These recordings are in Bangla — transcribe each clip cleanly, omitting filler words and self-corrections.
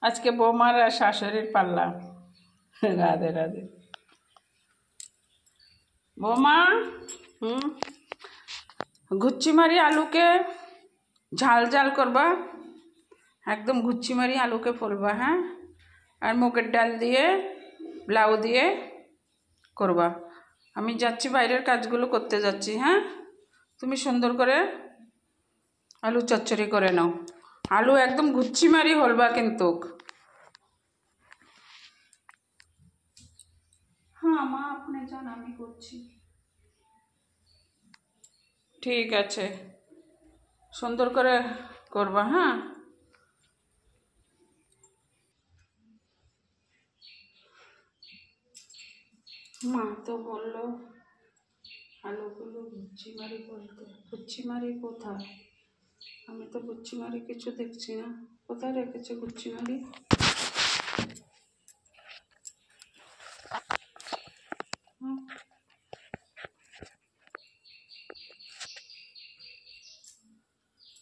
আজকে বৌমার আর শাশুড়ির পাল্লা। রাধে রাধে। বৌমা ঘুচ্ছি মারি আলুকে ঝাল ঝাল করবা, একদম ঘুচ্ছি মারি আলুকে ফোলবা, হ্যাঁ, আর মুগের ডাল দিয়ে লাউ দিয়ে করবা। আমি যাচ্ছি বাইরের কাজগুলো করতে যাচ্ছি, হ্যাঁ, তুমি সুন্দর করে আলু চচ্চড়ি করে নাও। আলু একদম ঘুচ্ছি মারি হলবা কিন্তু। হ্যাঁ মা, আপনি যান, আমি করছি। ঠিক আছে, সুন্দর করে করবা, হ্যাঁ। মা তো বললো আলুগুলো গুচ্ছি মারি বলতে, গুচ্ছি মারি কোথায়? আমি তো গুচ্ছি মারি কিছু দেখছি না। কোথায় রেখেছে গুচ্ছি মারি?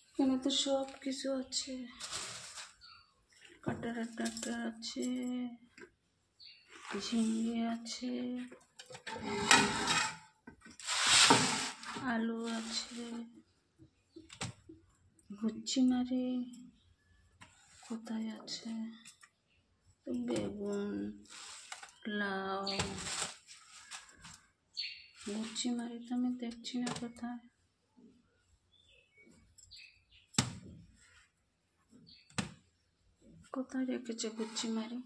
এখানে তো সব কিছু আছে, কাটার টাটার আছে, ঝিঙ্গে আছে, আলু আছে, গুচ্ছি মারি কোথায় আছে? বেগুন, লাউ, গুচ্ছি মারি তো আমি দেখছি না কোথায়। কোথায় রেখেছে গুচ্ছি মারি?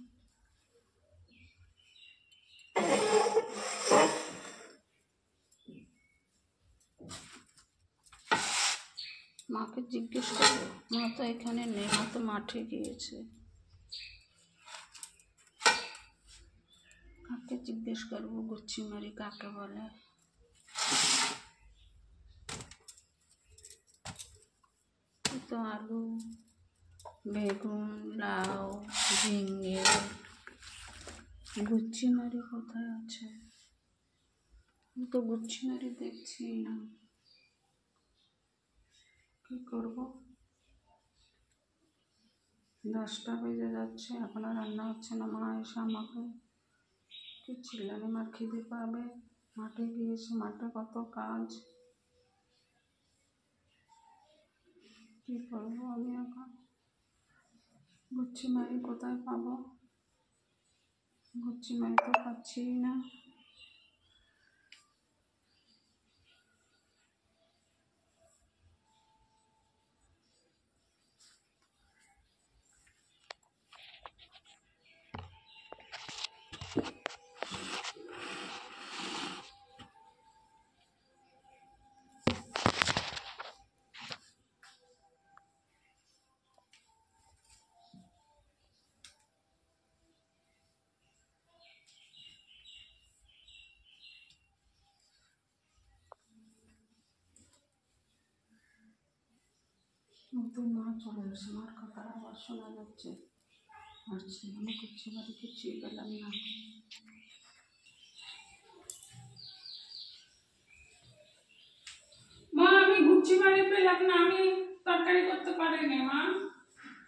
মাকে জিজ্ঞেস করবো, মা তো এখানে নেই, মা তো মাঠে গিয়েছে। কাকে জিজ্ঞেস করবো গুচ্ছি মারি কাকে বলে? তো আলু, বেগুন, লাউ, ঝিঙ্গে, গুচ্ছি মারি কোথায় আছে? আমি তো গুচ্ছি মারি দেখছি না। কি করবো? 10টা বেজে যাচ্ছে, এখনো রান্না হচ্ছে না। মা এসে আমাকে কি চিল্লানি, মার খিদে পাবে। মাঠে গিয়েছে, মাঠে কত কাজ। কি করবো আমি এখন? গুচ্ছি মারি কোথায় পাবো? গুচ্ছি মারি তো পাচ্ছি না। নতুন মা চলে এসে, মার কথার আওয়াজ শোনা যাচ্ছে। আসছে, আমি গুচ্ছি মারি কিছুই পেলাম না। মা আমি গুচ্ছি মারি পেলাম না, আমি তরকারি করতে পারিনি। মা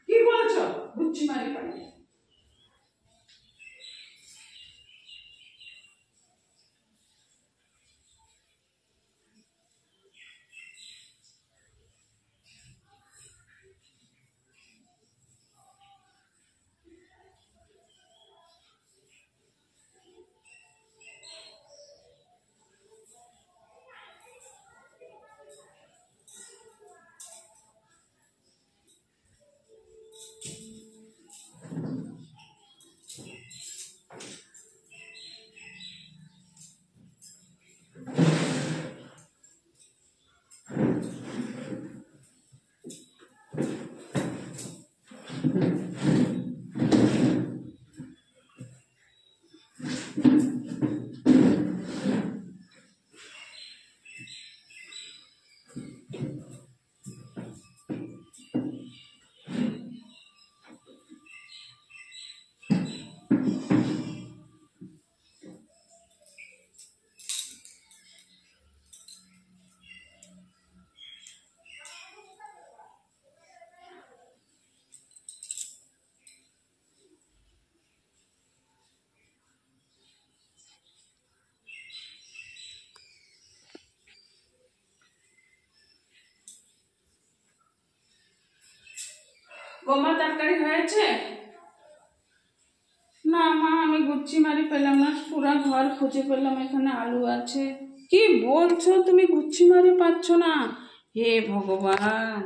কি বলছো? গুচ্ছি মারি পাইনি। বৌমা তরকারি হয়েছে? না মা, আমি গুচ্ছি মারি পেলাম না, পুরা ঘর খুঁজে পেলাম, এখানে আলু আছে। কি বলছো তুমি, গুচ্ছি মারি পাচ্ছ না? হে ভগবান,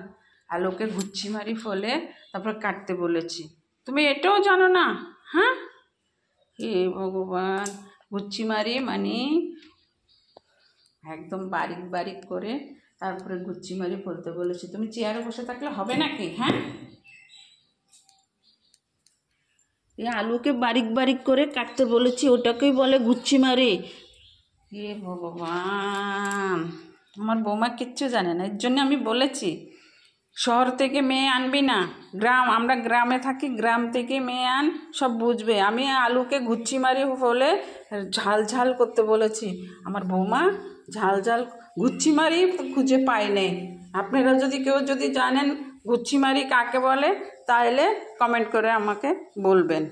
আলুকে গুচ্ছি মারি ফলে তারপর কাটতে বলেছি, তুমি এটাও জানো না? হ্যাঁ, হে ভগবান, গুচ্ছি মারি মানে একদম বারিক বারিক করে তারপরে গুচ্ছি মারি ফেলতে বলেছি। তুমি চেয়ারে বসে থাকলে হবে নাকি? হ্যাঁ, এই আলুকে বারিক বারিক করে কাটতে বলেছি, ওটাকেই বলে গুচ্ছি মারি। হে ভগবান, আমার বৌমা কিচ্ছু জানে না, এর জন্য আমি বলেছি শহর থেকে মেয়ে আনবি না, গ্রাম, আমরা গ্রামে থাকি, গ্রাম থেকে মেয়ে আন, সব বুঝবে। আমি আলুকে গুচ্ছি মারি ফলে ঝাল ঝাল করতে বলেছি, আমার বৌমা ঝাল ঝাল গুচ্ছি মারি খুঁজে পায় নেই। আপনারা যদি কেউ যদি জানেন গুচ্ছি মারি কাকে বলে, তাহলে কমেন্ট করে আমাকে বলবেন।